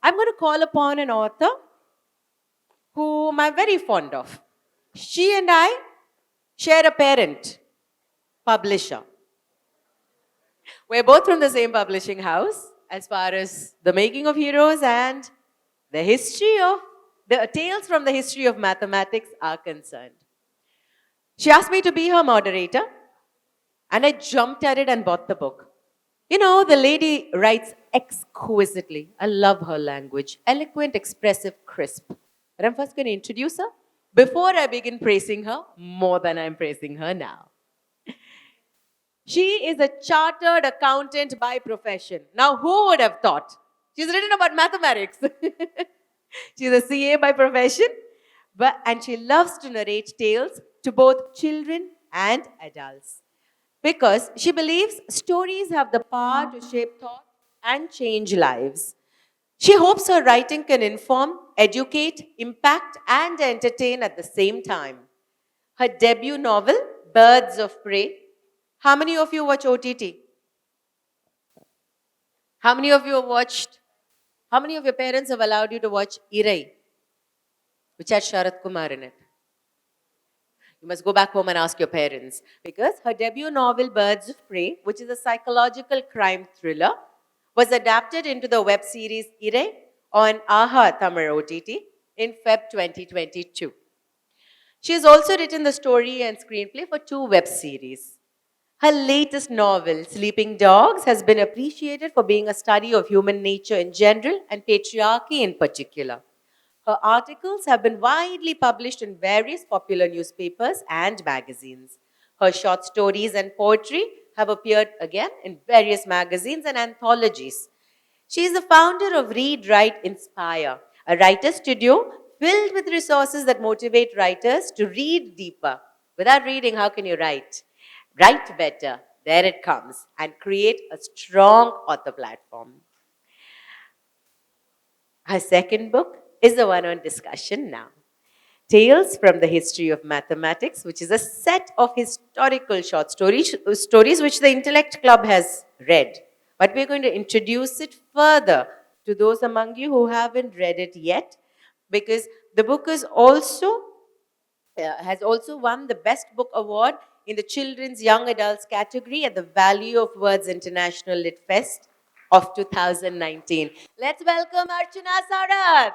I'm going to call upon an author whom I'm very fond of. She and I share a parent, publisher. We're both from the same publishing house as far as the making of heroes and the history of the tales from the history of mathematics are concerned. She asked me to be her moderator, and I jumped at it and bought the book. You know, the lady writes exquisitely. I love her language. Eloquent, expressive, crisp. But I'm first going to introduce her before I begin praising her more than I'm praising her now. She is a chartered accountant by profession. Now, who would have thought? She's written about mathematics. She's a CA by profession, and she loves to narrate tales to both children and adults because she believes stories have the power to shape thought and change lives. She hopes her writing can inform, educate, impact, and entertain at the same time. Her debut novel, Birds of Prey. How many of you watch OTT? How many of you have watched? How many of your parents have allowed you to watch Irai, which had Sharat Kumar in it? You must go back home and ask your parents. Because her debut novel, Birds of Prey, which is a psychological crime thriller, was adapted into the web series Irai on Aha Tamil OTT in Feb 2022. She has also written the story and screenplay for two web series. Her latest novel, Sleeping Dogs, has been appreciated for being a study of human nature in general and patriarchy in particular. Her articles have been widely published in various popular newspapers and magazines. Her short stories and poetry have appeared again in various magazines and anthologies. She is the founder of Read, Write, Inspire, a writer studio filled with resources that motivate writers to read deeper. Without reading, how can you write? Write better, there it comes, and create a strong author platform. Her second book is the one on discussion now. Tales from the History of Mathematics, which is a set of historical short stories which the Intellect Club has read. But we're going to introduce it further to those among you who haven't read it yet, because the book is also has also won the Best Book Award in the Children's Young Adults category at the Value of Words International Lit Fest of 2019. Let's welcome Archana Sarath.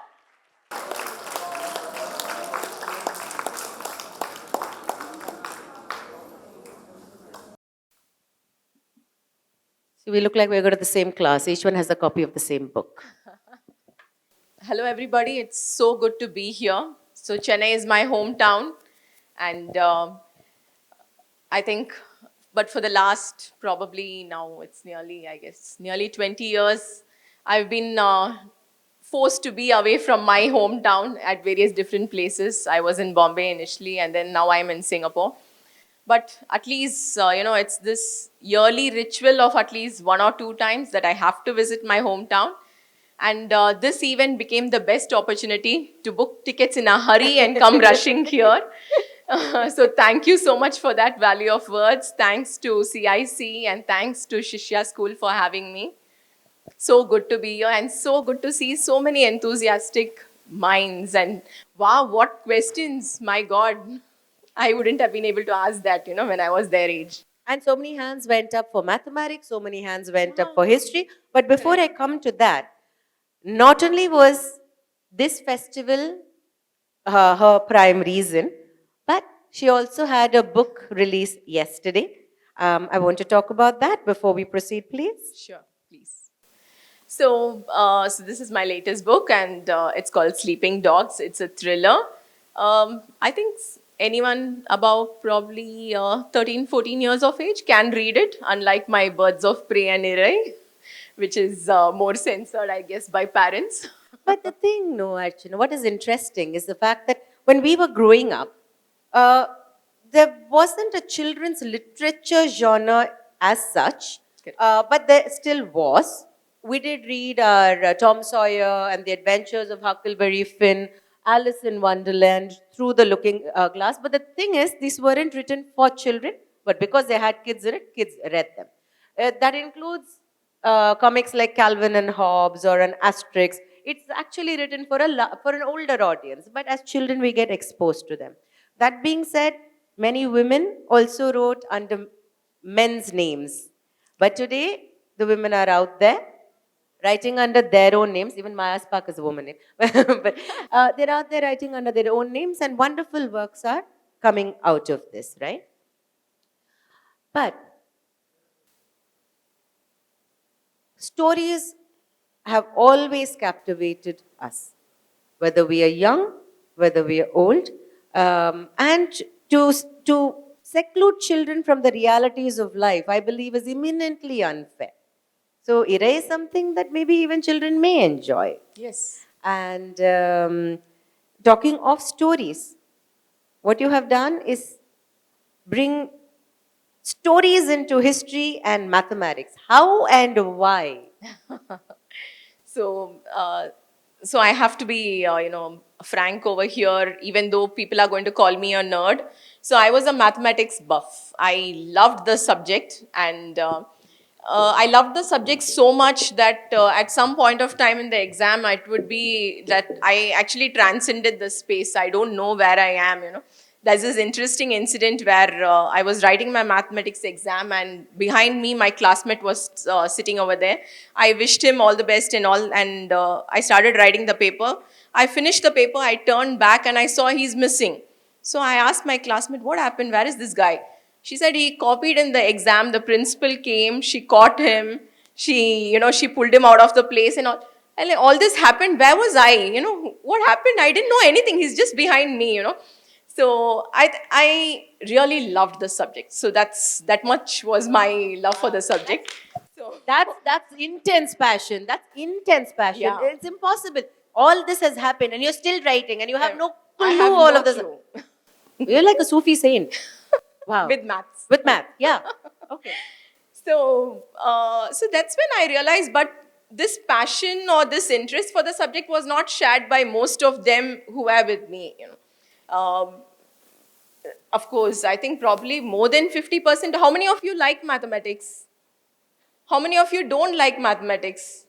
So we look like we're going to the same class. Each one has a copy of the same book. Hello, everybody. It's so good to be here. So, Chennai is my hometown, and I think, but for the last probably now it's nearly, I guess, nearly 20 years, I've been forced to be away from my hometown at various different places. I was in Bombay initially, and then now I'm in Singapore. But at least, it's this yearly ritual of at least one or two times that I have to visit my hometown. And this event became the best opportunity to book tickets in a hurry and come rushing here. So thank you so much for that value of words. Thanks to CIC and thanks to Shishya School for having me. So good to be here and so good to see so many enthusiastic minds. And wow, what questions, my God. I wouldn't have been able to ask that, when I was their age. And so many hands went up for mathematics, so many hands went up for history. But before I come to that, not only was this festival her prime reason, but she also had a book release yesterday. I want to talk about that before we proceed, please. Sure, please. So this is my latest book, and it's called Sleeping Dogs. It's a thriller. I think anyone above probably 13, 14 years of age can read it, unlike my Birds of Prey and Irai, which is more censored, I guess, by parents. But the thing, no, Archana, what is interesting is the fact that when we were growing up, uh, there wasn't a children's literature genre as such, but there still was. We did read our Tom Sawyer and the Adventures of Huckleberry Finn, Alice in Wonderland, Through the Looking Glass. But the thing is, these weren't written for children, but because they had kids in it, kids read them. That includes comics like Calvin and Hobbes or an Asterix. It's actually written for for an older audience, but as children we get exposed to them. That being said, many women also wrote under men's names. But today, the women are out there writing under their own names. Even Maya Spark is a woman name. But they're out there writing under their own names, and wonderful works are coming out of this, right? But stories have always captivated us, whether we are young, whether we are old, and to seclude children from the realities of life, I believe, is eminently unfair. So, erase something that maybe even children may enjoy. Yes. And talking of stories, what you have done is bring stories into history and mathematics. How and why? So, so I have to be, frank over here, even though people are going to call me a nerd. So I was a mathematics buff. I loved the subject, and I loved the subject so much that at some point of time in the exam, it would be that I actually transcended the space. I don't know where I am, There's this interesting incident where I was writing my mathematics exam, and behind me, my classmate was sitting over there. I wished him all the best and all, and I started writing the paper. I finished the paper, I turned back, and I saw he's missing. So I asked my classmate, "What happened? Where is this guy?" She said he copied in the exam. The principal came, she caught him, she pulled him out of the place and all. And like, all this happened. Where was I? What happened? I didn't know anything. He's just behind me. So I really loved the subject. So that much was my love for the subject. So That's intense passion. That's intense passion. yeah, It's impossible. All this has happened, and you're still writing, and you have no I clue have all no of this. clue You're like a Sufi saint. Wow. with maths. With math, yeah. Okay. So that's when I realized, but this passion or this interest for the subject was not shared by most of them who were with me. Of course, I think probably more than 50%. How many of you like mathematics? How many of you don't like mathematics?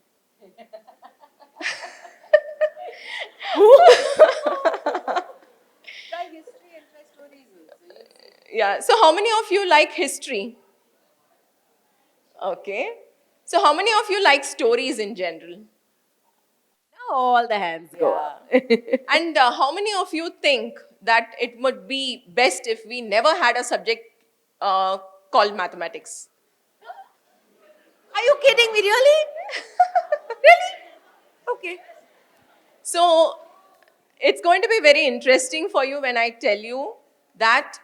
Yeah. So how many of you like history? Okay. So how many of you like stories in general? Now all the hands go up. And how many of you think that it would be best if we never had a subject uh, called mathematics? Are you kidding me? Really? Really? Okay. So it's going to be very interesting for you when I tell you that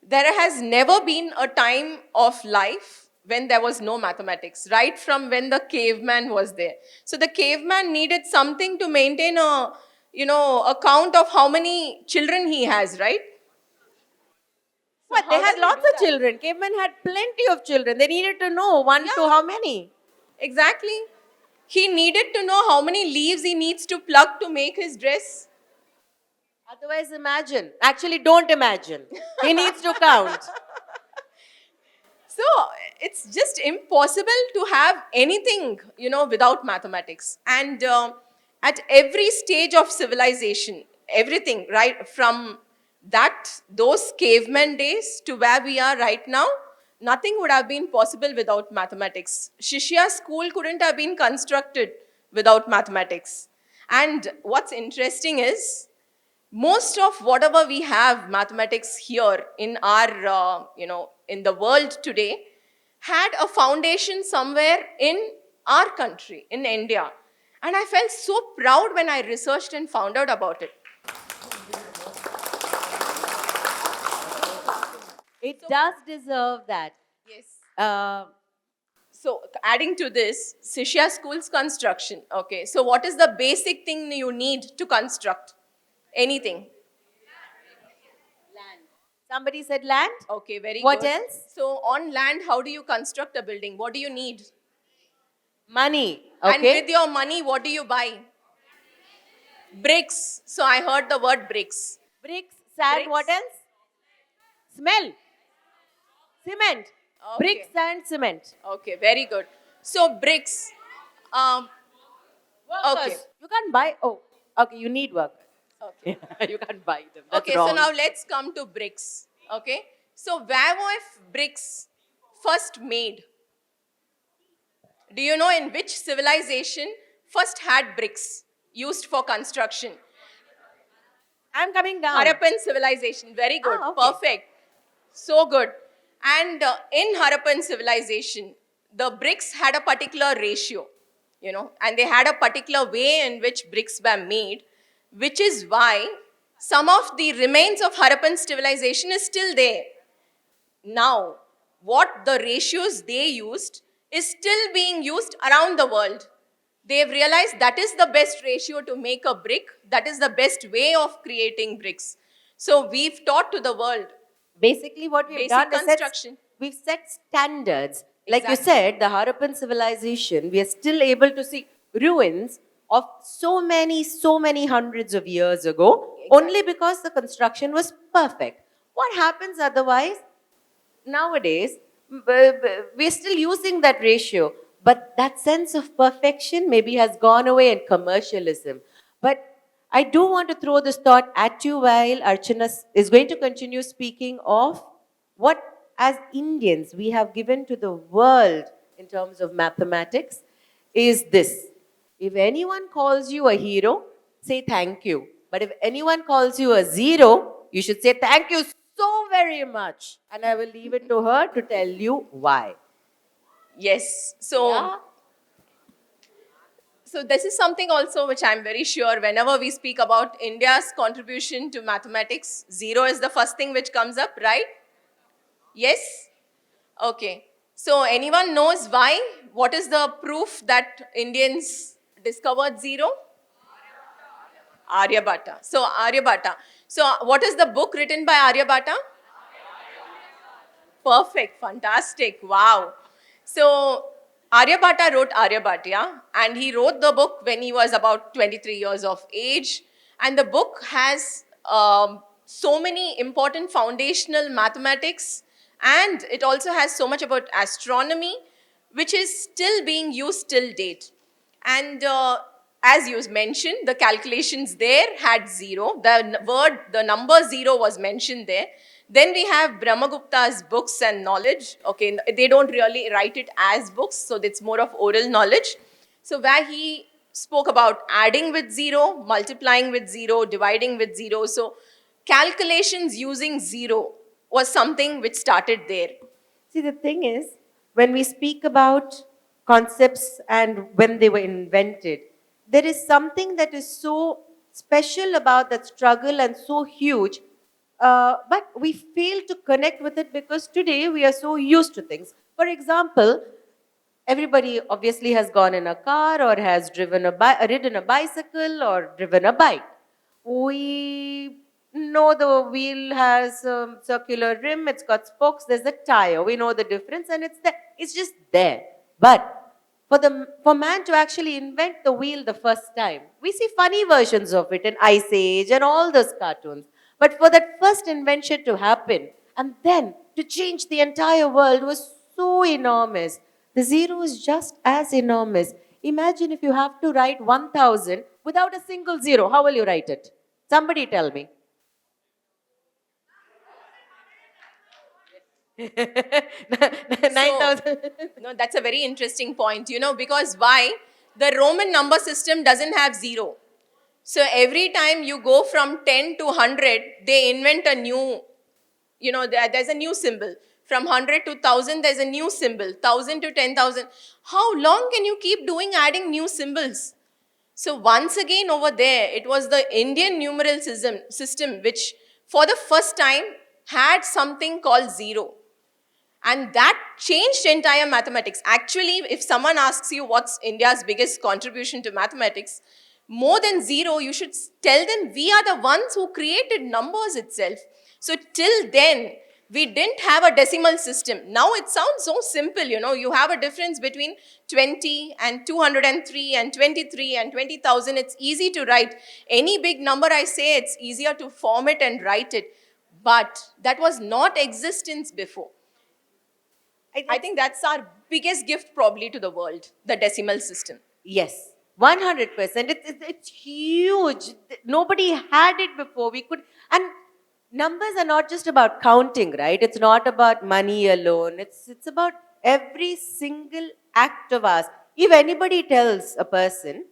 there has never been a time of life when there was no mathematics, right from when the caveman was there. So the caveman needed something to maintain a count of how many children he has, right? So What? They how had does he lots do of that? children. Cavemen had plenty of children. They needed to know one to Yeah, how many. exactly. He needed to know how many leaves he needs to pluck to make his dress. Otherwise, imagine. Actually, don't imagine. He needs to count. So it's just impossible to have anything, without mathematics. And at every stage of civilization, everything, right from those caveman days to where we are right now, nothing would have been possible without mathematics. Shishya school couldn't have been constructed without mathematics. And what's interesting is most of whatever we have mathematics here in our in the world today had a foundation somewhere in our country, in India. And I felt so proud when I researched and found out about it. It does deserve that. Yes. Uh, So adding to this, Shishya school's construction. Okay, so what is the basic thing you need to construct anything? Somebody said land. Okay, very What good. else? So on land, how do you construct a building? What do you need? Money. And Okay. with your money, what do you buy? Bricks. So I heard the word bricks. Bricks, sand, what Bricks. else? Smell. Cement. Bricks, Okay. sand, cement. Okay, very good. So bricks. Um, Okay. You can't buy. Oh, okay. You need workers. Okay. You can't buy them. That's Okay, so wrong. now let's come to bricks. Okay, so where were bricks first made? Do you know in which civilization first had bricks used for construction? I'm coming down. Harappan civilization. Very good. Ah, okay. Perfect. So good. And in Harappan civilization, the bricks had a particular ratio, and they had a particular way in which bricks were made, which is why some of the remains of Harappan civilization is still there. Now, what the ratios they used is still being used around the world. They've realized that is the best ratio to make a brick, that is the best way of creating bricks. So we've taught to the world Basically, what we've basic done is construction. we've set standards. Like you Exactly. said, the Harappan civilization, we are still able to see ruins of so many hundreds of years ago, only Exactly. because the construction was perfect. What happens otherwise? Nowadays, we're still using that ratio, but that sense of perfection maybe has gone away in commercialism. But I do want to throw this thought at you while Archana is going to continue speaking of what, as Indians, we have given to the world in terms of mathematics is this. If anyone calls you a hero, say thank you. But if anyone calls you a zero, you should say thank you so very much. And I will leave it to her to tell you why. Yes. So this is something also which I'm very sure whenever we speak about India's contribution to mathematics, zero is the first thing which comes up, right? Yes? Okay. So anyone knows why? What is the proof that Indians discovered zero? Aryabhatta. So Aryabhatta. So what is the book written by Aryabhatta? Perfect, fantastic, wow. So Aryabhatta wrote Aryabhatta, and he wrote the book when he was about 23 years of age. And the book has so many important foundational mathematics, and it also has so much about astronomy, which is still being used till date. And as you mentioned, the calculations there had zero. The number zero was mentioned there. Then we have Brahmagupta's books and knowledge. Okay, they don't really write it as books, so it's more of oral knowledge. So where he spoke about adding with zero, multiplying with zero, dividing with zero. So calculations using zero was something which started there. See, the thing is, when we speak about concepts and when they were invented, there is something that is so special about that struggle and so huge, but we fail to connect with it because today we are so used to things. For example, everybody obviously has gone in a car or has ridden a bicycle or driven a bike. We know the wheel has a circular rim, it's got spokes, there's a tire. We know the difference and it's there. It's just there. But for man to actually invent the wheel the first time, we see funny versions of it in Ice Age and all those cartoons. But for that first invention to happen and then to change the entire world was so enormous. The zero is just as enormous. Imagine if you have to write 1000 without a single zero. How will you write it? Somebody tell me. 9,000. No, that's a very interesting point, because why? The Roman number system doesn't have zero. So every time you go from 10 to 100, they invent a new, there's a new symbol. From 100 to 1000, there's a new symbol. 1000 to 10,000. How long can you keep doing adding new symbols? So once again over there, it was the Indian numeral system which for the first time had something called zero. And that changed entire mathematics. Actually, if someone asks you what's India's biggest contribution to mathematics, more than zero, you should tell them we are the ones who created numbers itself. So till then, we didn't have a decimal system. Now it sounds so simple, you have a difference between 20 and 203 and 23 and 20,000. It's easy to write. Any big number I say, it's easier to form it and write it. But that was not existence before. I think that's our biggest gift probably to the world, the decimal system. Yes. 100%. It's huge. Nobody had it before. We could, and numbers are not just about counting, right? It's not about money alone. It's about every single act of ours. If anybody tells a person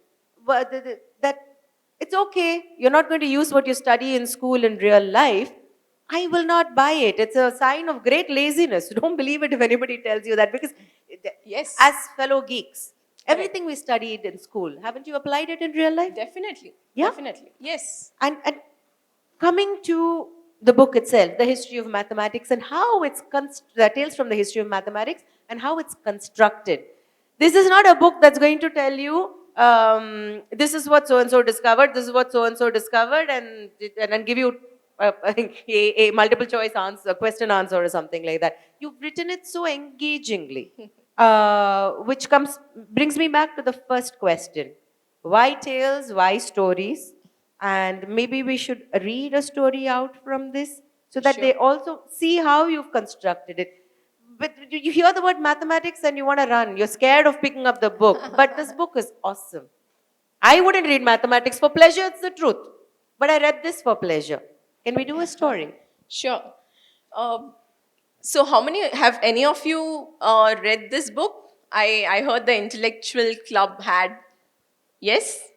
that it's okay, you're not going to use what you study in school in real life, I will not buy it. It's a sign of great laziness. Don't believe it if anybody tells you that, because Yes. as fellow geeks, Correct. everything we studied in school, haven't you applied it in real life? Definitely. Yeah. Definitely. Yes. And coming to the book itself, the history of mathematics and how it's the tales from the history of mathematics and how it's constructed. This is not a book that's going to tell you this is what so and so discovered, this is what so and so discovered, and then give you a multiple choice answer, question answer, or something like that. You've written it so engagingly, which brings me back to the first question: why tales? Why stories? And maybe we should read a story out from this so that Sure. they also see how you've constructed it. But you hear the word mathematics and you want to run. You're scared of picking up the book. But this book is awesome. I wouldn't read mathematics for pleasure, it's the truth. But I read this for pleasure. Can we do a story? Sure. Um, so, how many have any of you read this book? I heard the intellectual club had. Yes?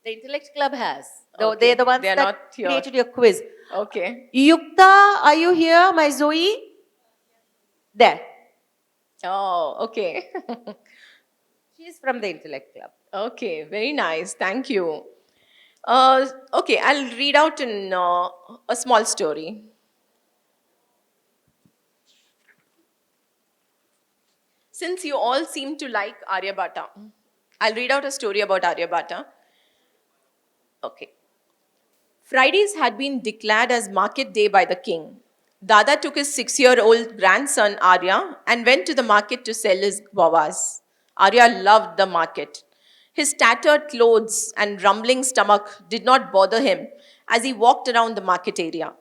The Intellect Club has. Okay. They're the ones They are that not here. created your quiz. Okay. Yukta, are you here, my Zoe? There. Oh, okay. She's from the Intellect Club. Okay, very nice. Thank you. Okay, I'll read out in a small story. Since you all seem to like Aryabhata, I'll read out a story about Aryabhata. Okay. Fridays had been declared as market day by the king. Dada took his 6-year-old grandson Arya and went to the market to sell his guavas. Arya loved the market. His tattered clothes and rumbling stomach did not bother him as he walked around the market area.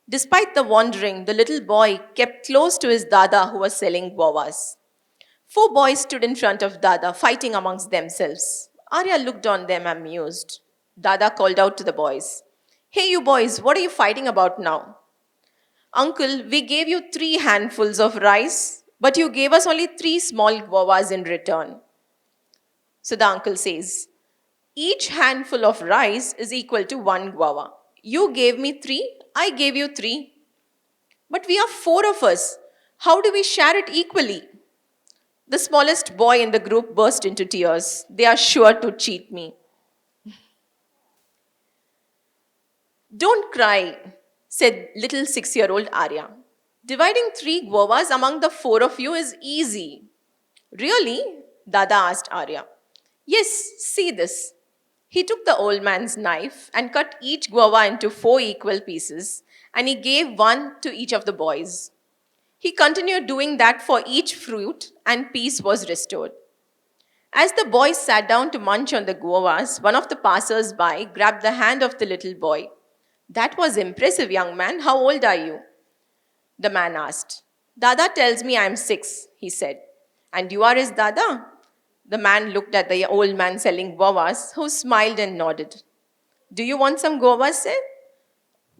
Despite the wandering, the little boy kept close to his Dada who was selling guavas. 4 boys stood in front of Dada, fighting amongst themselves. Arya looked on them amused. Dada called out to the boys, "Hey, you boys, what are you fighting about now?" "Uncle, we gave you 3 handfuls of rice, but you gave us only 3 small guavas in return." So the uncle says, "Each handful of rice is equal to 1 guava. You gave me 3, I gave you 3. But we are 4 of us. How do we share it equally?" The smallest boy in the group burst into tears. "They are sure to cheat me." "Don't cry," said little 6-year-old Arya. "Dividing 3 guavas among the 4 of you is easy." "Really?" Dada asked Arya. "Yes, see this." He took the old man's knife and cut each guava into 4 equal pieces, and he gave one to each of the boys. He continued doing that for each fruit, and peace was restored. As the boys sat down to munch on the guavas, one of the passers by grabbed the hand of the little boy. "That was impressive, young man. How old are you?" The man asked. "Dada tells me I am 6," he said. "And you are his Dada?" The man looked at the old man selling guavas, who smiled and nodded. "Do you want some guavas, sir?"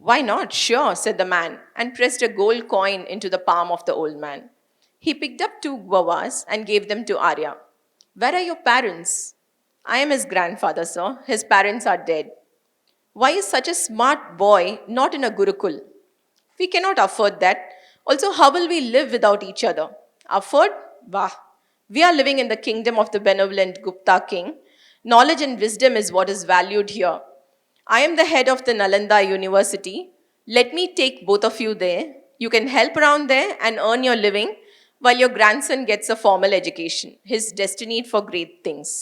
"Why not? Sure," said the man, and pressed a gold coin into the palm of the old man. He picked up 2 guavas and gave them to Arya. "Where are your parents?" "I am his grandfather, sir. His parents are dead." "Why is such a smart boy not in a Gurukul?" "We cannot afford that. Also, how will we live without each other?" "Afford? Bah. We are living in the kingdom of the benevolent Gupta king. Knowledge and wisdom is what is valued here. I am the head of the Nalanda University. Let me take both of you there. You can help around there and earn your living while your grandson gets a formal education. He's destined for great things."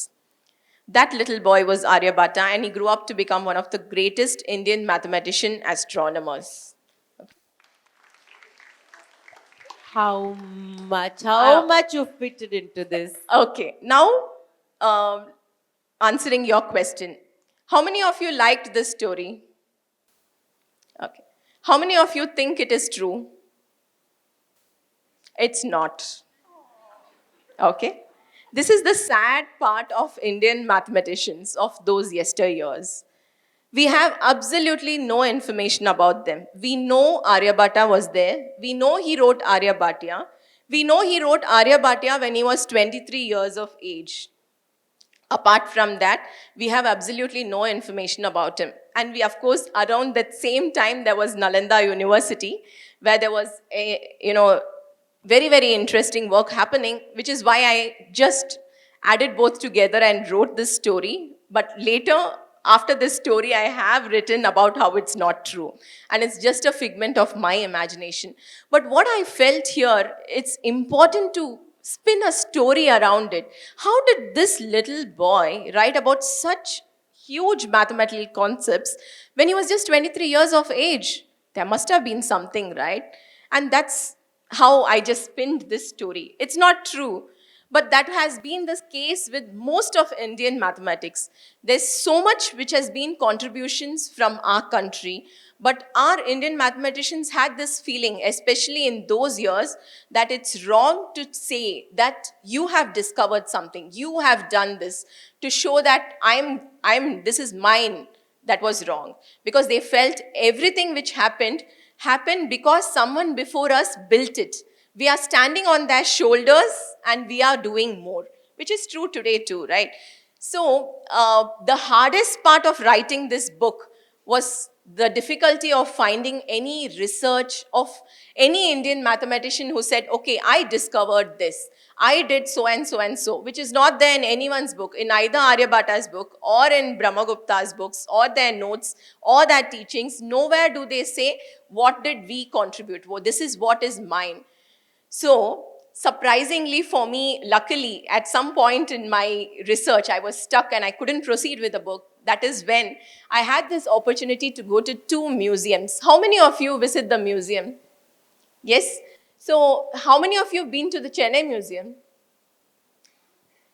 That little boy was Aryabhatta, and he grew up to become one of the greatest Indian mathematician astronomers. How much you fitted into this? Okay, now um, answering your question. How many of you liked this story? Okay. How many of you think it is true? It's not. Okay. This is the sad part of Indian mathematicians of those yesteryears. We have absolutely no information about them. We know Aryabhatta was there. We know he wrote Aryabhatya. We know he wrote Aryabhatya when he was 23 years of age. Apart from that, we have absolutely no information about him. And we, of course, around that same time, there was Nalanda University, where there was very, very interesting work happening, which is why I just added both together and wrote this story. But later, after this story, I have written about how it's not true. And it's just a figment of my imagination. But what I felt here, it's important to spin a story around it. How did this little boy write about such huge mathematical concepts when he was just 23 years of age? There must have been something, right? And that's how I just spinned this story. It's not true, but that has been the case with most of Indian mathematics. There's so much which has been contributions from our country, but our Indian mathematicians had this feeling, especially in those years, that it's wrong to say that you have discovered something, you have done this, to show that this is mine, that was wrong. Because they felt everything which happened because someone before us built it. We are standing on their shoulders and we are doing more, which is true today too, right? So the hardest part of writing this book was the difficulty of finding any research of any Indian mathematician who said, okay, I discovered this. I did so and so and so, which is not there in anyone's book, in either Aryabhata's book or in Brahmagupta's books or their notes or their teachings. Nowhere do they say, what did we contribute? Well, this is what is mine. So, surprisingly for me, luckily, at some point in my research, I was stuck and I couldn't proceed with the book. That is when I had this opportunity to go to 2 museums. How many of you visit the museum? Yes? So, how many of you have been to the Chennai Museum?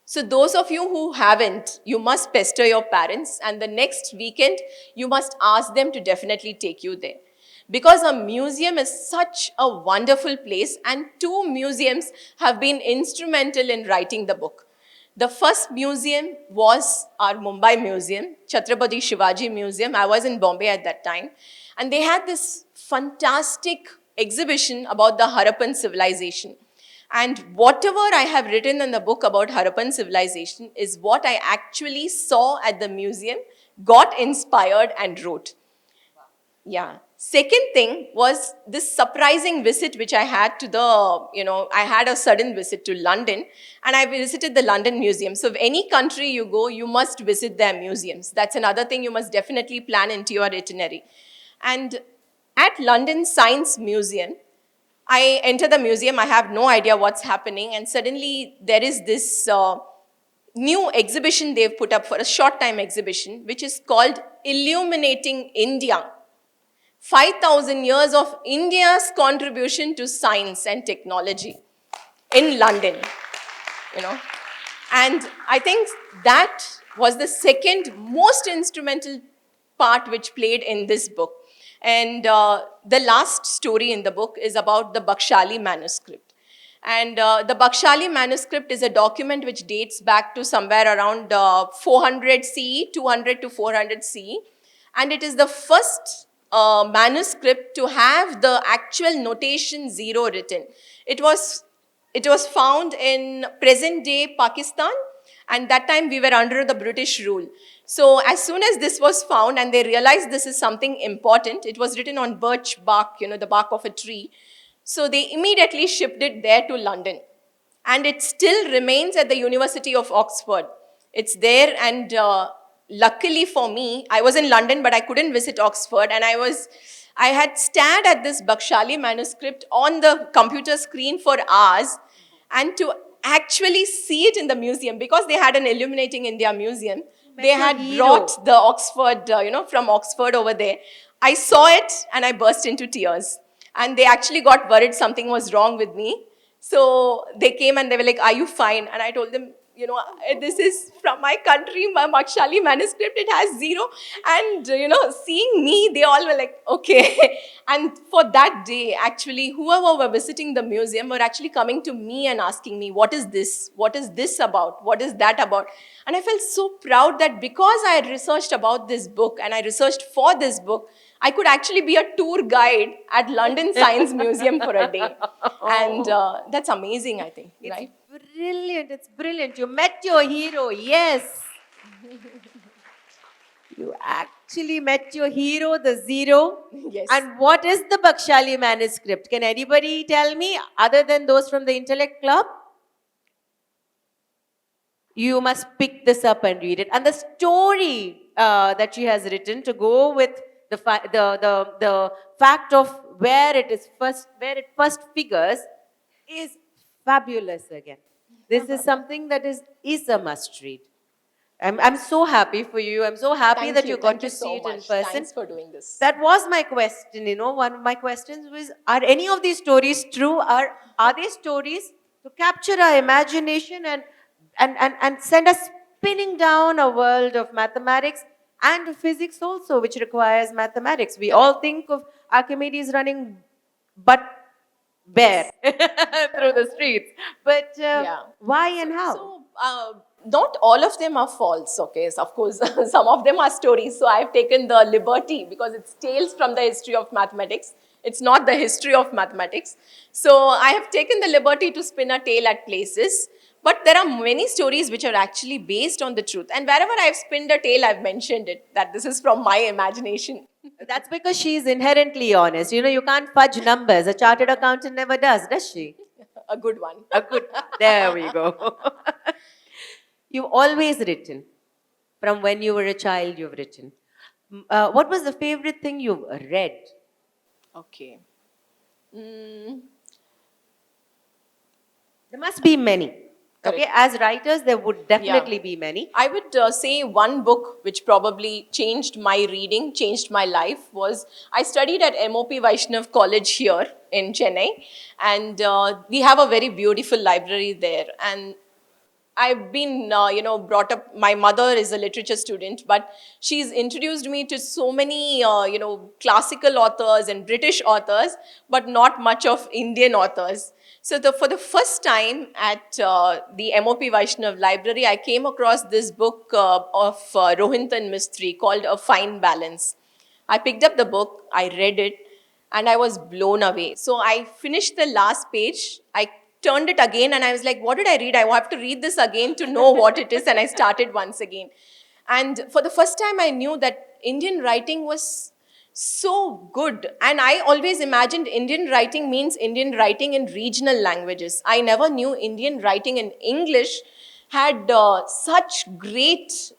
So those of you who haven't, you must pester your parents, and the next weekend, you must ask them to definitely take you there. Because a museum is such a wonderful place, and 2 museums have been instrumental in writing the book. The first museum was our Mumbai Museum, Chhatrapati Shivaji Museum. I was in Bombay at that time. And they had this fantastic exhibition about the Harappan civilization. And whatever I have written in the book about Harappan civilization is what I actually saw at the museum, got inspired and wrote. Yeah. Second thing was this surprising visit which I had to I had a sudden visit to London, and I visited the London Museum. So if any country you go, you must visit their museums. That's another thing you must definitely plan into your itinerary. And at London Science Museum, I enter the museum, I have no idea what's happening, and suddenly there is this new exhibition they've put up for a short time exhibition, which is called Illuminating India. 5,000 years of India's contribution to science and technology in London, And I think that was the second most instrumental part which played in this book. And the last story in the book is about the Bakshali manuscript. And the Bakshali manuscript is a document which dates back to somewhere around 400 CE, 200 to 400 CE. And it is the first manuscript to have the actual notation 0 written. It was found in present-day Pakistan, and that time we were under the British rule. So as soon as this was found and they realized this is something important, it was written on birch bark, the bark of a tree. So they immediately shipped it there to London. And it still remains at the University of Oxford. It's there, and luckily for me, I was in London, but I couldn't visit Oxford, and I had stared at this Bakshali manuscript on the computer screen for hours, and to actually see it in the museum, because they had an Illuminating India museum, they had brought the Oxford, from Oxford over there. I saw it and I burst into tears. And they actually got worried something was wrong with me. So they came and they were like, are you fine? And I told them, this is from my country, my Makshali manuscript, it has zero. And, seeing me, they all were like, okay. And for that day, actually, whoever were visiting the museum were actually coming to me and asking me, what is this? What is this about? What is that about? And I felt so proud that because I had researched about this book and I researched for this book, I could actually be a tour guide at London Science Museum for a day. And that's amazing, I think, right? It's brilliant. It's brilliant. You met your hero. Yes. You actually met your hero, the zero. Yes. And what is the Bakshali manuscript? Can anybody tell me other than those from the Intellect Club? You must pick this up and read it. And the story that she has written to go with the fact of where it first figures is fabulous again. This is something that is a must read. I'm so happy for you. I'm so happy that you got Thank to you see so it in much. person. Thanks for doing this. That was my question. One of my questions was: are any of these stories true? Are they stories to capture our imagination and send us spinning down a world of mathematics and physics also, which requires mathematics? We all think of Archimedes running butt bare through the streets, but why and how? So, not all of them are false, okay? So of course, some of them are stories. So, I've taken the liberty because it's tales from the history of mathematics. It's not the history of mathematics. So, I have taken the liberty to spin a tale at places. But there are many stories which are actually based on the truth. And wherever I've spinned a tale, I've mentioned it, that this is from my imagination. That's because she's inherently honest. You can't fudge numbers. A chartered accountant never does she? A good one. A good. There we go. You've always written. From when you were a child, you've written. What was the favorite thing you've read? Okay. There must be many. Okay, as writers, there would definitely be many. I would say one book which probably changed my reading, changed my life was, I studied at MOP Vaishnav College here in Chennai, and we have a very beautiful library there. And I've been, brought up, my mother is a literature student, but she's introduced me to so many, classical authors and British authors, but not much of Indian authors. So for the first time at the MOP Vaishnav Library, I came across this book of Rohinton Mistry called A Fine Balance. I picked up the book, I read it, and I was blown away. So I finished the last page, I turned it again, and I was like, what did I read? I have to read this again to know what it is, and I started once again. And for the first time, I knew that Indian writing was so good. And I always imagined Indian writing means Indian writing in regional languages. I never knew Indian writing in English had such great,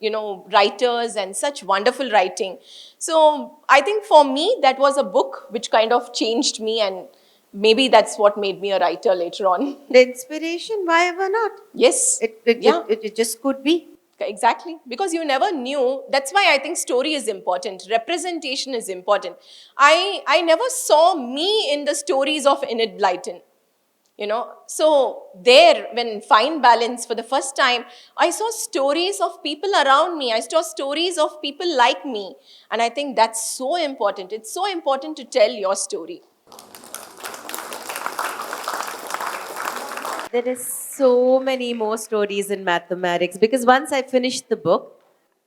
writers and such wonderful writing. So I think for me, that was a book which kind of changed me, and maybe that's what made me a writer later on. The inspiration, why ever not? Yes. It just could be. Exactly. Because you never knew. That's why I think story is important. Representation is important. I never saw me in the stories of Enid Blyton. So there, when Fine Balance, for the first time, I saw stories of people around me. I saw stories of people like me. And I think that's so important. It's so important to tell your story. There is so many more stories in mathematics because once I finished the book,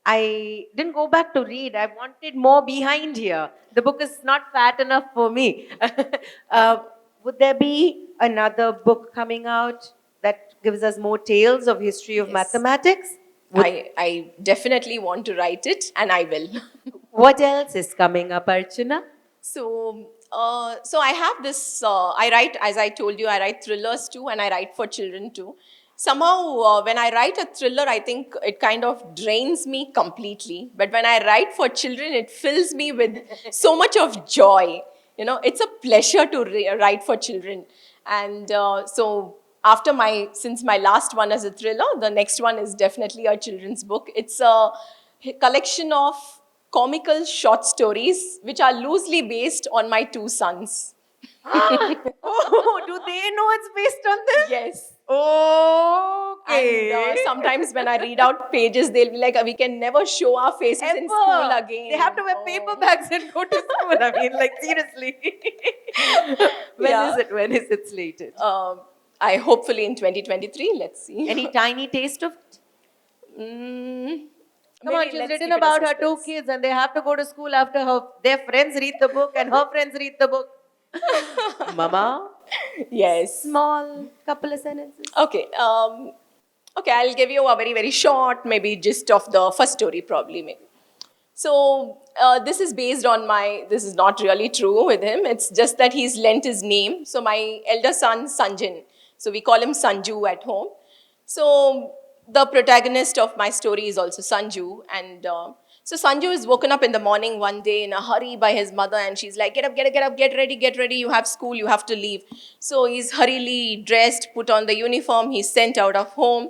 I didn't go back to read. I wanted more behind here. The book is not fat enough for me. Would there be another book coming out that gives us more tales of history of mathematics? I definitely want to write it, and I will. What else is coming up, Archana? So I have this, I write, as I told you, I write thrillers too, and I write for children too. Somehow, when I write a thriller, I think it kind of drains me completely. But when I write for children, it fills me with so much of joy. It's a pleasure to write for children. And so since my last one is a thriller, the next one is definitely a children's book. It's a collection of comical short stories which are loosely based on my two sons. Oh, do they know it's based on this? Yes. Okay. And sometimes when I read out pages, they'll be like, we can never show our faces in school Ever. again. They have to wear paper bags and go to school. I mean, like, seriously. Yeah. When is it slated? I hopefully in 2023. Let's see. Any tiny taste of it? Mm, Come on, maybe she's let's written keep it a about her two suspense. kids and they have to go to school after their friends read the book and her friends read the book. Mama, Yes. small couple of sentences. Okay. Okay, I'll give you a very, very short, maybe gist of the first story, probably, maybe. So, this is based on this is not really true with him. It's just that he's lent his name. So, my elder son, Sanjan. So, we call him Sanju at home. So, the protagonist of my story is also Sanju. And so, Sanju is woken up in the morning one day in a hurry by his mother, and she's like, get up, get up, get up, get ready. You have school, you have to leave. So, he's hurriedly dressed, put on the uniform, he's sent out of home.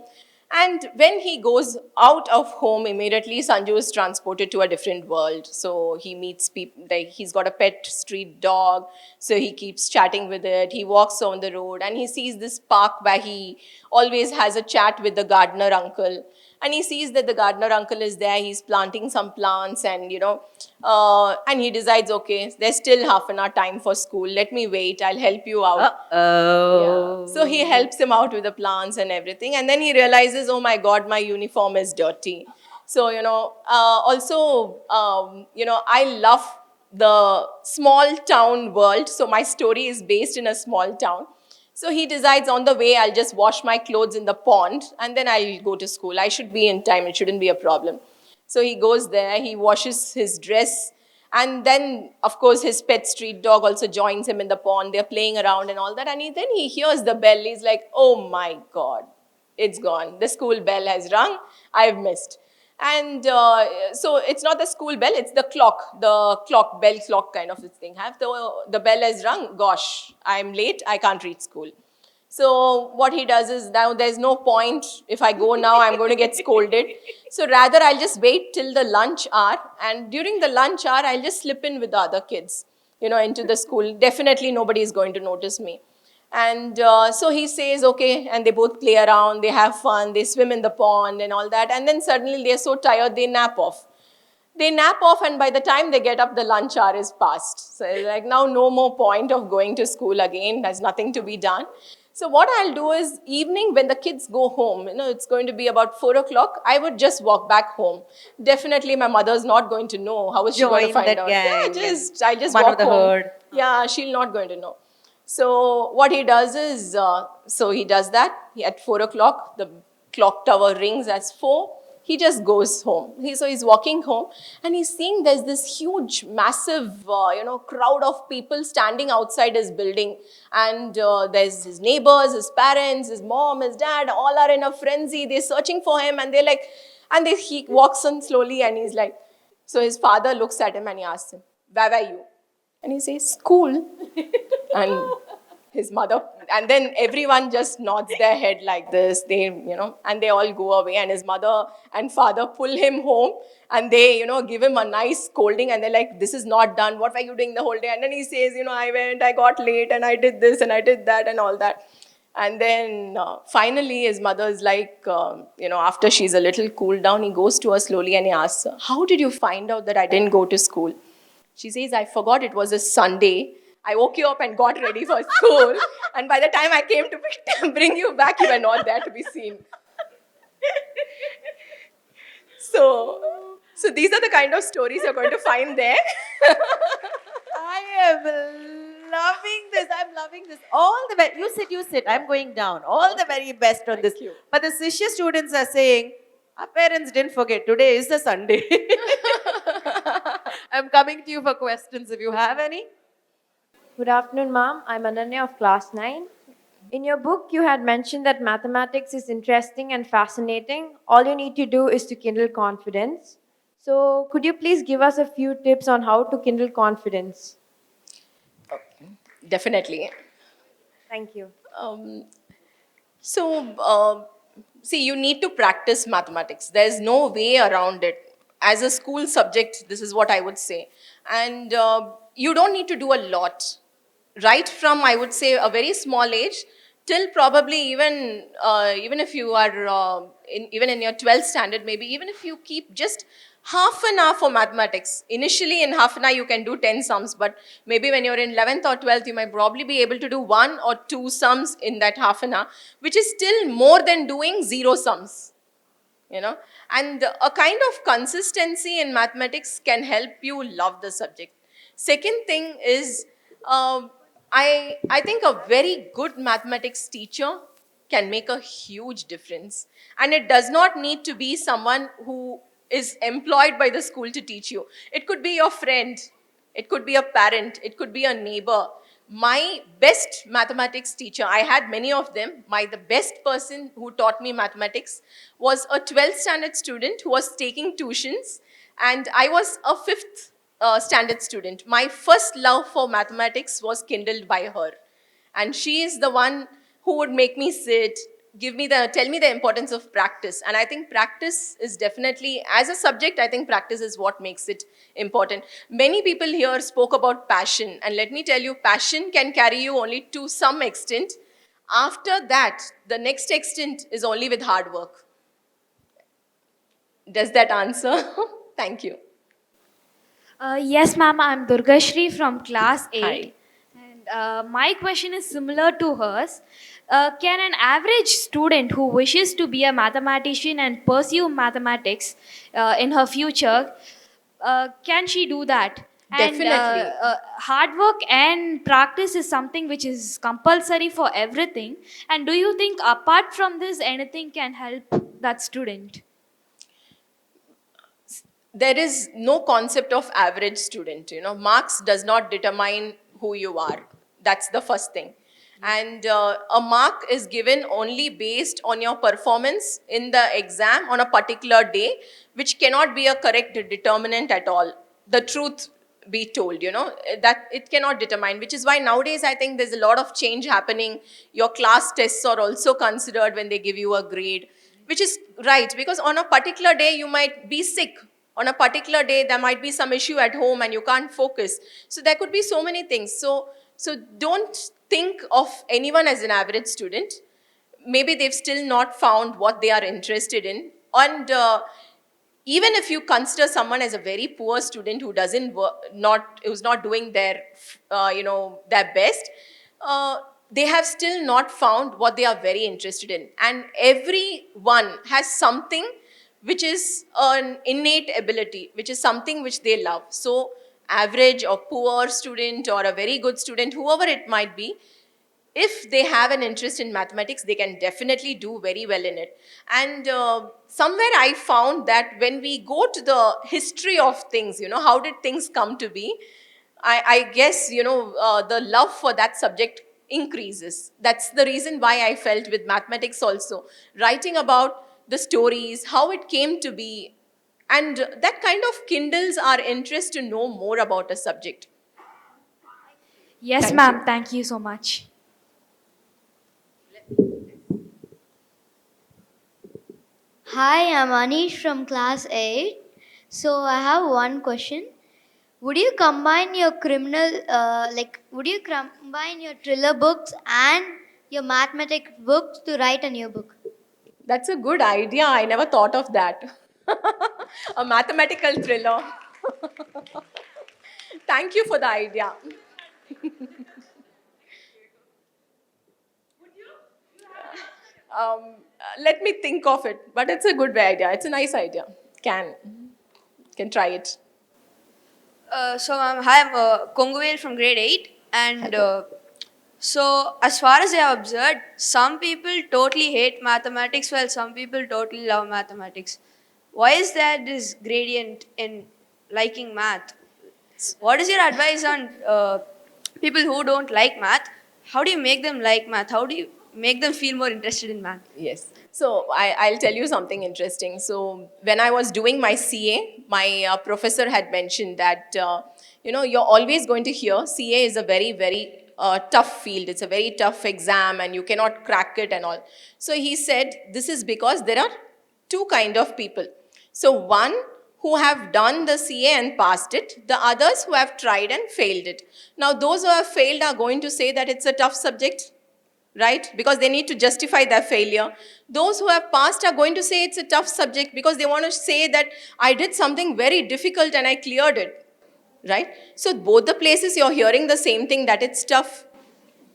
And when he goes out of home, immediately Sanju is transported to a different world. So he meets people, like he's got a pet street dog. So he keeps chatting with it. He walks on the road and he sees this park where he always has a chat with the gardener uncle. And he sees that the gardener uncle is there. He's planting some plants and, and he decides, okay, there's still half an hour time for school. Let me wait. I'll help you out. Uh-oh. Yeah. So he helps him out with the plants and everything. And then he realizes, oh my God, my uniform is dirty. So, I love the small town world. So my story is based in a small town. So he decides on the way, I'll just wash my clothes in the pond and then I'll go to school. I should be in time. It shouldn't be a problem. So he goes there, he washes his dress, and then, of course, his pet street dog also joins him in the pond. They're playing around and all that. And then he hears the bell. He's like, oh my God, it's gone. The school bell has rung. I've missed. And so it's not the school bell, it's the bell clock kind of this thing. Have the bell has rung, gosh, I'm late, I can't reach school. So what he does is now there's no point. If I go now, I'm going to get scolded. So rather, I'll just wait till the lunch hour. And during the lunch hour, I'll just slip in with the other kids, into the school. Definitely nobody is going to notice me. And so he says, okay, and they both play around, they have fun, they swim in the pond and all that. And then suddenly they're so tired, they nap off. They nap off, and by the time they get up, the lunch hour is past. So it's like, now no more point of going to school again. There's nothing to be done. So what I'll do is, evening when the kids go home, it's going to be about 4 o'clock, I would just walk back home. Definitely my mother's not going to know. How is she going to Join find that out? gang Yeah, I'll just one walk of the home. herd. Yeah, she'll not going to know. So what he does is, so he does that. At 4 o'clock, the clock tower rings as 4. He just goes home. So he's walking home and he's seeing there's this huge, massive, crowd of people standing outside his building. And there's his neighbors, his parents, his mom, his dad, all are in a frenzy. They're searching for him and they're like, he walks on slowly and he's like, so his father looks at him and he asks him, where were you? And he says, school. And his mother, and then everyone just nods their head like this. And they all go away. And his mother and father pull him home and they, give him a nice scolding. And they're like, this is not done. What were you doing the whole day? And then he says, I went, I got late and I did this and I did that and all that. And then finally his mother is like, after she's a little cooled down, he goes to her slowly and he asks her, how did you find out that I didn't go to school? She says, I forgot it was a Sunday. I woke you up and got ready for school. And by the time I came to bring you back, you were not there to be seen. So these are the kind of stories you're going to find there. I am loving this. I'm loving this. All the best. You sit. I'm going down. All the very best on this. you. But the Shishya students are saying, our parents didn't forget. Today is the Sunday. I'm coming to you for questions if you have any. Good afternoon, ma'am. I'm Ananya of class 9. In your book, you had mentioned that mathematics is interesting and fascinating. All you need to do is to kindle confidence. So, could you please give us a few tips on how to kindle confidence? Definitely. Thank you. See, you need to practice mathematics. There's no way around it. As a school subject, this is what I would say. And you don't need to do a lot. Right from, I would say, a very small age till probably even if you are even in your 12th standard, maybe even if you keep just half an hour for mathematics. Initially in half an hour you can do 10 sums, but maybe when you're in 11th or 12th you might probably be able to do one or two sums in that half an hour, which is still more than doing zero sums, you know. And a kind of consistency in mathematics can help you love the subject. Second thing is, I think a very good mathematics teacher can make a huge difference, and it does not need to be someone who is employed by the school to teach you. It could be your friend, it could be a parent, it could be a neighbor. My best mathematics teacher, I had many of them. The best person who taught me mathematics was a 12th standard student who was taking tuitions, and I was a 5th standard student. My first love for mathematics was kindled by her, and she is the one who would make me sit, tell me the importance of practice. And I think practice is definitely, as a subject, I think practice is what makes it important. Many people here spoke about passion, and let me tell you, passion can carry you only to some extent. After that, the next extent is only with hard work. Does that answer? Thank you. Yes, ma'am, I'm Durgashri from class 8. Hi. And my question is similar to hers. Can an average student who wishes to be a mathematician and pursue mathematics in her future, can she do that? And Definitely. hard work and practice is something which is compulsory for everything. And do you think apart from this, anything can help that student? There is no concept of average student, you know. Marks does not determine who you are. That's the first thing. And a mark is given only based on your performance in the exam on a particular day, which cannot be a correct determinant at all. The truth be told, you know, that it cannot determine, which is why nowadays I think there's a lot of change happening. Your class tests are also considered when they give you a grade, which is right, because on a particular day you might be sick. On a particular day there might be some issue at home and you can't focus. So there could be so many things. So don't think of anyone as an average student. Maybe they've still not found what they are interested in. And even if you consider someone as a very poor student who who's not doing their their best, they have still not found what they are very interested in. And everyone has something which is an innate ability, which is something which they love. So average or poor student or a very good student, whoever it might be, if they have an interest in mathematics, they can definitely do very well in it. And somewhere I found that when we go to the history of things, you know, how did things come to be? I guess, the love for that subject increases. That's the reason why I felt with mathematics also. Writing about the stories, how it came to be, and that kind of kindles our interest to know more about a subject. Yes, Thank ma'am. you. Thank you so much. Hi, I'm Anish from class 8. So I have one question. Would you combine your would you combine your thriller books and your mathematics books to write a new book? That's a good idea. I never thought of that. A mathematical thriller. Thank you for the idea. Let me think of it. But it's a good idea. It's a nice idea. Can try it. Hi, I'm Konguvel from grade 8. And so, as far as I have observed, some people totally hate mathematics while some people totally love mathematics. Why is there this gradient in liking math? What is your advice on people who don't like math? How do you make them like math? How do you make them feel more interested in math? Yes. So I'll tell you something interesting. So when I was doing my CA, my professor had mentioned that, you're always going to hear CA is a very, very tough field. It's a very tough exam and you cannot crack it and all. So he said, this is because there are two kind of people. So one who have done the CA and passed it, the others who have tried and failed it. Now those who have failed are going to say that it's a tough subject. right? Because they need to justify their failure. Those who have passed are going to say it's a tough subject because they want to say that I did something very difficult and I cleared it, right? So both the places you're hearing the same thing, that it's tough,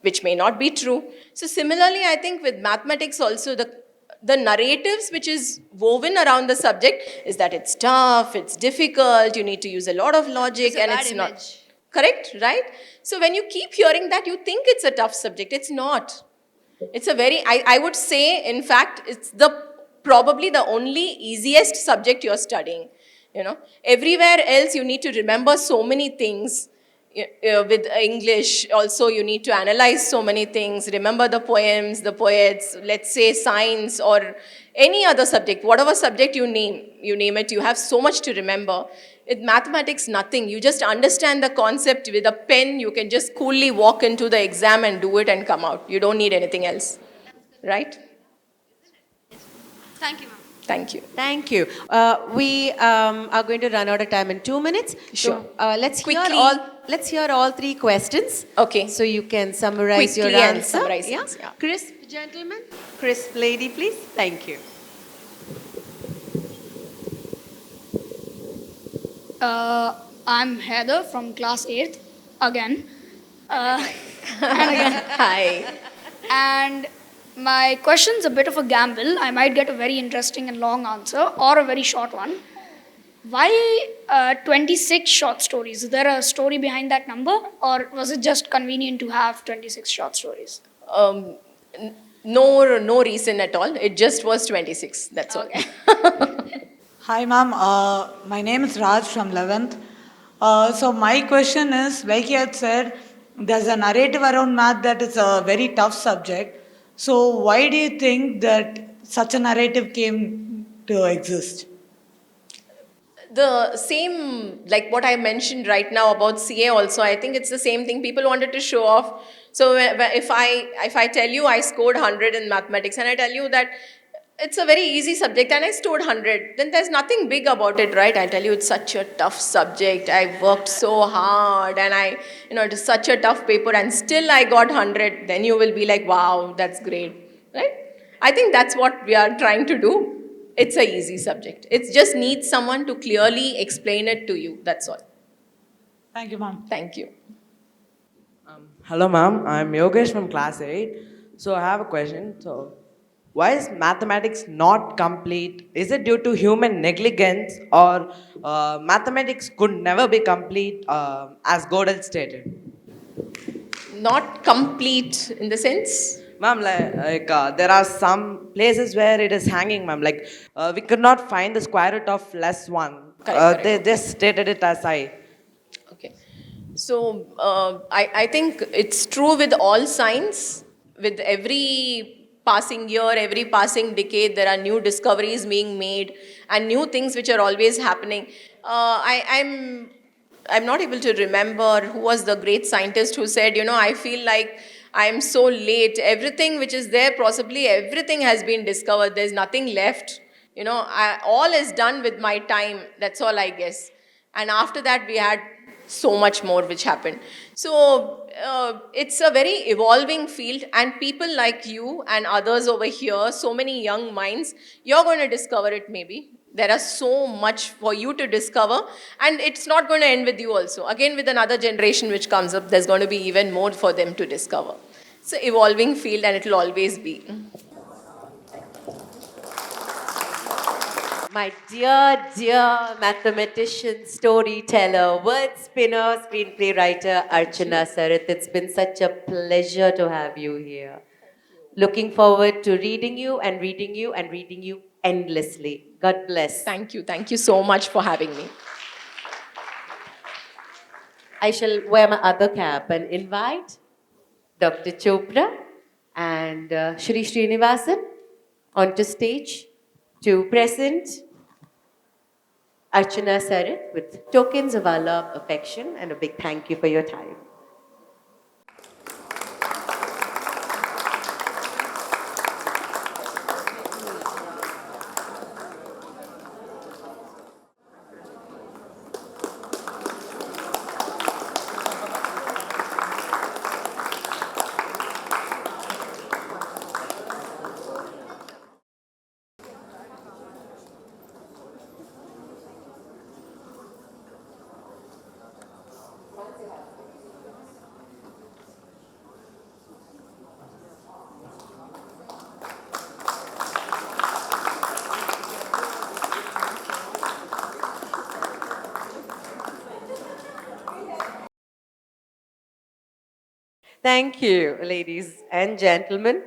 which may not be true. So similarly, I think with mathematics also, the narratives which is woven around the subject is that it's tough, it's difficult, you need to use a lot of logic, It's a and bad it's image. not. Correct, right? So when you keep hearing that, you think it's a tough subject. It's not. It's a very, I would say, in fact, it's probably the only easiest subject you're studying. You know, everywhere else you need to remember so many things. With English, also you need to analyze so many things, remember the poems, the poets, let's say science or any other subject, whatever subject you name it, you have so much to remember. With mathematics, nothing. You just understand the concept with a pen, you can just coolly walk into the exam and do it and come out. You don't need anything else, right? Thank you, ma'am. Thank you. Thank you. We are going to run out of time in 2 minutes. Sure. So, Quickly. let's hear all three questions. Okay. So you can summarize your Quickly and answer. summarize Yeah. it, yeah. Crisp, gentlemen. Crisp, lady, please. Thank you. I'm Heather from class 8th again. And again. Hi. And my question's a bit of a gamble. I might get a very interesting and long answer or a very short one. Why 26 short stories? Is there a story behind that number, or was it just convenient to have 26 short stories? No reason at all. It just was 26. That's Okay. all. Hi, ma'am. My name is Raj from 11th. So my question is, like you had said, there's a narrative around math that is a very tough subject. So why do you think that such a narrative came to exist? The same, like what I mentioned right now about CA also, I think it's the same thing. People wanted to show off. So if I tell you I scored 100 in mathematics and I tell you that it's a very easy subject and I scored 100, then there's nothing big about it, right? I'll tell you it's such a tough subject. I worked so hard and it is such a tough paper and still I got 100. Then you will be like, wow, that's great, right? I think that's what we are trying to do. It's a easy subject. It just needs someone to clearly explain it to you. That's all. Thank you, ma'am. Thank you. Hello, ma'am. I'm Yogesh from class 8. So I have a question. So, why is mathematics not complete? Is it due to human negligence, or mathematics could never be complete, as Godel stated? Not complete in the sense. Ma'am, there are some places where it is hanging, ma'am. Like we could not find the square root of less one. Correct. They just stated it as I. Okay. So I think it's true with all science. With every passing year, every passing decade, there are new discoveries being made and new things which are always happening. I'm not able to remember who was the great scientist who said, I feel like I'm so late. Everything which is there, possibly everything has been discovered. There's nothing left. All is done with my time. That's all I guess. And after that, we had so much more which happened. So it's a very evolving field, and people like you and others over here, so many young minds, you're going to discover it maybe. There are so much for you to discover, and it's not going to end with you also. Again, with another generation which comes up, there's going to be even more for them to discover. It's an evolving field, and it will always be. My dear, dear mathematician, storyteller, word spinner, screenplay writer, Archana Sarath, it's been such a pleasure to have you here. Looking forward to reading you and reading you and reading you endlessly. God bless. Thank you. Thank you so much for having me. I shall wear my other cap and invite Dr. Chopra and Shri Srinivasan onto stage to present Archana Sarath with tokens of our love, affection, and a big thank you for your time. Thank you, ladies and gentlemen.